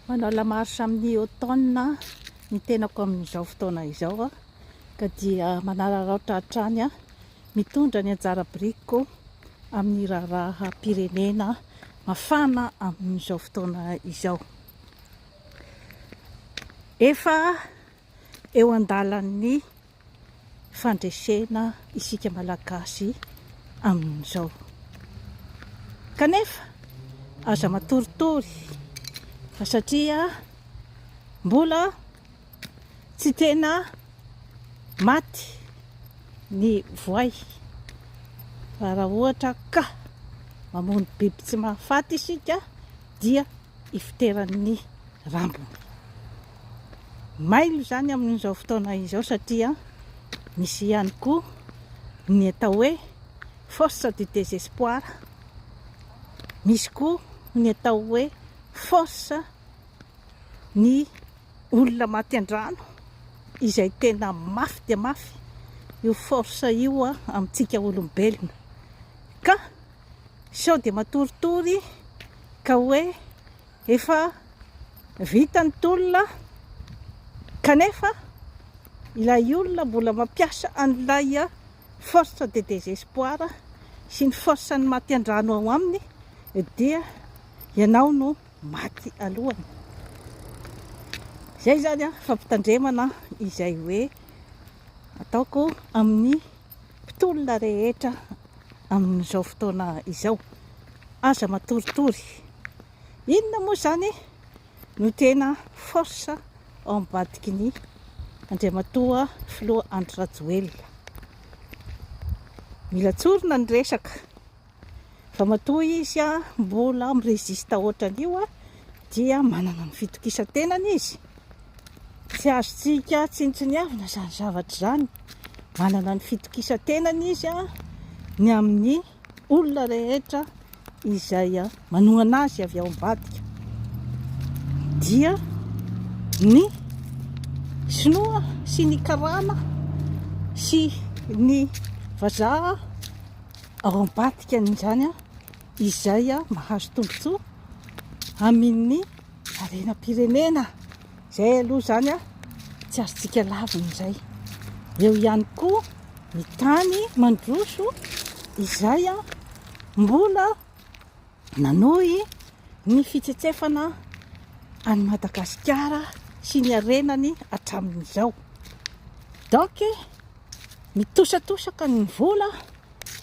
Manao lamarsa amin'ny automne ny tenako amin'izao fotoana izao ka dia manararaotra hatrany mitondra ny anjara biriko amin'ny raharaham-pirenena mafana amin'izao fotoana izao. Efa eo andalan'ny fandresena isika malagasy amin'izao. Kanefa aza matoritory fa satria mbola tsy tena maty ny voay. Fa raha ohatra ka mamono biby tsy mahafaty isika dia ifiteran'ny rambony. Mailo zany amin'izao fotoana izao satria misy ihany koa ny atao hoe force du désespoir. Misy koa ny atao hoe force ny olona maty an-drano izay tena mafy dia mafy io force io amintsika olombelona. Ka sao dia matoritory ka hoe efa vitany tolona kanefa ilay olona mbola mampiasa an'ilay force de désespoir sy ny force ny maty an-drano ao aminy dia ianao no maty alohany. Zay zany fampitandremana izay hoe ataoko amin'ny mpitolona rehetra amin'izao fotoana izao. Aza matoritory. Inona moa zany no tena force ao ambadiky ny Andriamatoa Filoha Andry Rajoelina. Mila tsorina ny resaka. Fa matoa izy mbola mirezista ohatran'io dia manana ny fitokisan-tenany izy. Tsy azontsika tsintsiniavina zany zavatra zany. Manana ny fitokisan-tenany izy ny amin'ny olona rehetra izay manohana azy avy ao ambadika. Dia ny sinoa sy ny karana sy ny vazaha ao ambadika n'izany izay mahazo tombontsoa amin'ny harenam-pirenena. Zay aloha zany tsy azontsika lavina izay. Eo ihany koa ny tany mandroso izay mbola nanohy ny fitsetsefana any Madagasikara sy ny arenany hatramin'izao. Donc mitosatosaka ny vola,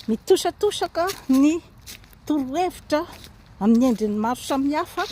mitosatosaka ny torohevitra amin'ny endriny maro samihafa